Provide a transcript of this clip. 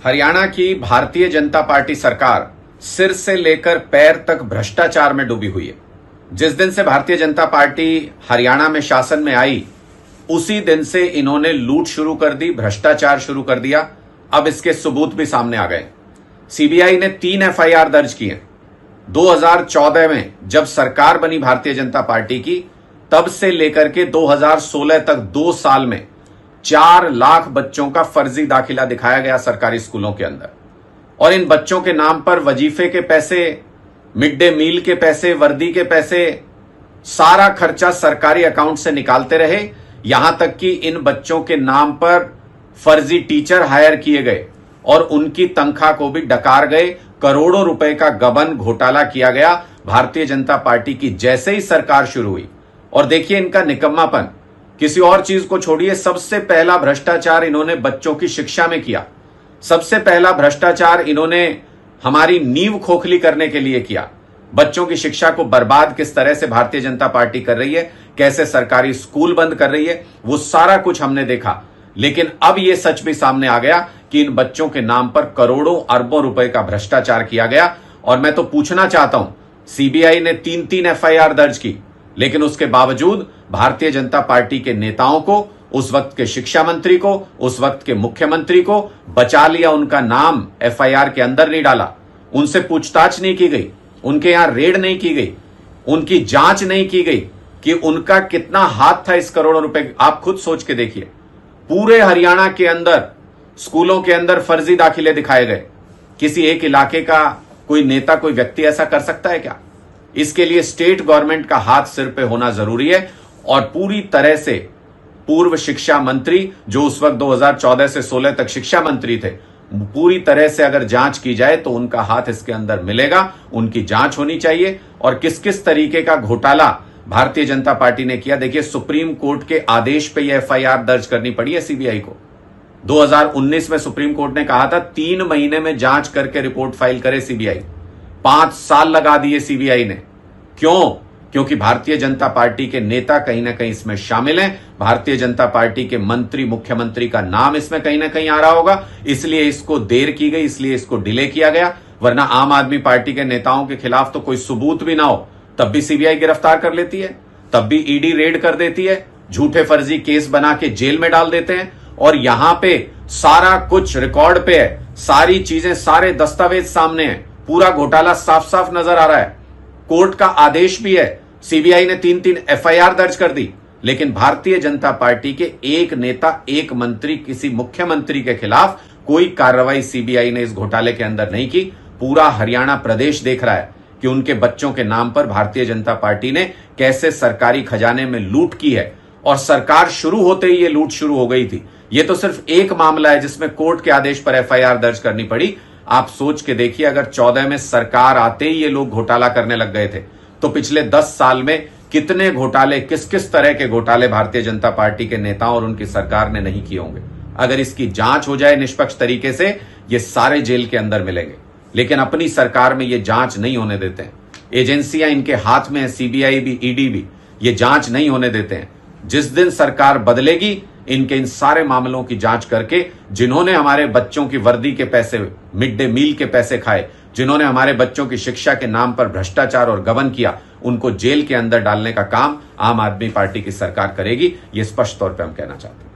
हरियाणा की भारतीय जनता पार्टी सरकार सिर से लेकर पैर तक भ्रष्टाचार में डूबी हुई है। जिस दिन से भारतीय जनता पार्टी हरियाणा में शासन में आई, उसी दिन से इन्होंने लूट शुरू कर दी, भ्रष्टाचार शुरू कर दिया। अब इसके सबूत भी सामने आ गए। सीबीआई ने 3 एफआईआर दर्ज की हैं। 2014 में जब सरकार बनी भारतीय जनता पार्टी की, तब से लेकर के 2016 तक 2 साल में 4 लाख बच्चों का फर्जी दाखिला दिखाया गया सरकारी स्कूलों के अंदर। और इन बच्चों के नाम पर वजीफे के पैसे, मिड डे मील के पैसे, वर्दी के पैसे, सारा खर्चा सरकारी अकाउंट से निकालते रहे। यहां तक कि इन बच्चों के नाम पर फर्जी टीचर हायर किए गए और उनकी तनख्वाह को भी डकार गए। करोड़ों रुपए का गबन घोटाला किया गया भारतीय जनता पार्टी की जैसे ही सरकार शुरू हुई। और देखिए इनका निकम्मापन, किसी और चीज को छोड़िए, सबसे पहला भ्रष्टाचार इन्होंने बच्चों की शिक्षा में किया। सबसे पहला भ्रष्टाचार इन्होंने हमारी नींव खोखली करने के लिए किया। बच्चों की शिक्षा को बर्बाद किस तरह से भारतीय जनता पार्टी कर रही है, कैसे सरकारी स्कूल बंद कर रही है, वो सारा कुछ हमने देखा। लेकिन अब यह सच भी सामने आ गया कि इन बच्चों के नाम पर करोड़ों अरबों रुपए का भ्रष्टाचार किया गया। और मैं तो पूछना चाहता हूं, सीबीआई ने 3 एफआईआर दर्ज की, लेकिन उसके बावजूद भारतीय जनता पार्टी के नेताओं को, उस वक्त के शिक्षा मंत्री को, उस वक्त के मुख्यमंत्री को बचा लिया। उनका नाम एफआईआर के अंदर नहीं डाला, उनसे पूछताछ नहीं की गई, उनके यहां रेड नहीं की गई, उनकी जांच नहीं की गई कि उनका कितना हाथ था इस करोड़ों रुपए। आप खुद सोच के देखिए, पूरे हरियाणा के अंदर स्कूलों के अंदर फर्जी दाखिले दिखाए गए। किसी एक इलाके का कोई नेता, कोई व्यक्ति ऐसा कर सकता है क्या? इसके लिए स्टेट गवर्नमेंट का हाथ सिर पे होना जरूरी है। और पूरी तरह से पूर्व शिक्षा मंत्री, जो उस वक्त 2014 से 16 तक शिक्षा मंत्री थे, पूरी तरह से अगर जांच की जाए तो उनका हाथ इसके अंदर मिलेगा। उनकी जांच होनी चाहिए। और किस किस तरीके का घोटाला भारतीय जनता पार्टी ने किया, देखिए सुप्रीम कोर्ट के आदेश पे यह एफआईआर दर्ज करनी पड़ी है सीबीआई को। 2019 में सुप्रीम कोर्ट ने कहा था 3 महीने में जांच करके रिपोर्ट फाइल करे सीबीआई। 5 साल लगा दिए सीबीआई ने। क्यों? क्योंकि भारतीय जनता पार्टी के नेता कहीं ना कहीं इसमें शामिल हैं। भारतीय जनता पार्टी के मंत्री, मुख्यमंत्री का नाम इसमें कहीं ना कहीं आ रहा होगा, इसलिए इसको देर की गई, इसलिए इसको डिले किया गया। वरना आम आदमी पार्टी के नेताओं के खिलाफ तो कोई सबूत भी ना हो, तब भी सीबीआई गिरफ्तार कर लेती है, तब भी ईडी रेड कर देती है, झूठे फर्जी केस बना के जेल में डाल देते हैं। और यहां पे सारा कुछ रिकॉर्ड पे है, सारी चीजें, सारे दस्तावेज सामने हैं, पूरा घोटाला साफ साफ नजर आ रहा है। कोर्ट का आदेश भी है। सीबीआई ने 3 एफआईआर दर्ज कर दी, लेकिन भारतीय जनता पार्टी के एक नेता, एक मंत्री, किसी मुख्यमंत्री के खिलाफ कोई कार्रवाई सीबीआई ने इस घोटाले के अंदर नहीं की। पूरा हरियाणा प्रदेश देख रहा है कि उनके बच्चों के नाम पर भारतीय जनता पार्टी ने कैसे सरकारी खजाने में लूट की है। और सरकार शुरू होते ही ये लूट शुरू हो गई थी। ये तो सिर्फ एक मामला है जिसमें कोर्ट के आदेश पर एफआईआर दर्ज करनी पड़ी। आप सोच के देखिए, अगर 14 में सरकार आते ही ये लोग घोटाला करने लग गए थे, तो पिछले 10 साल में कितने घोटाले, किस किस तरह के घोटाले भारतीय जनता पार्टी के नेताओं और उनकी सरकार ने नहीं किए होंगे। अगर इसकी जांच हो जाए निष्पक्ष तरीके से, ये सारे जेल के अंदर मिलेंगे। लेकिन अपनी सरकार में ये जांच नहीं होने देते हैं। एजेंसियां इनके हाथ में है, सीबीआई भी, ईडी भी, ये जांच नहीं होने देते हैं। जिस दिन सरकार बदलेगी, इनके इन सारे मामलों की जांच करके, जिन्होंने हमारे बच्चों की वर्दी के पैसे, मिड डे मील के पैसे खाए, जिन्होंने हमारे बच्चों की शिक्षा के नाम पर भ्रष्टाचार और गबन किया, उनको जेल के अंदर डालने का काम आम आदमी पार्टी की सरकार करेगी। ये स्पष्ट तौर पे हम कहना चाहते हैं।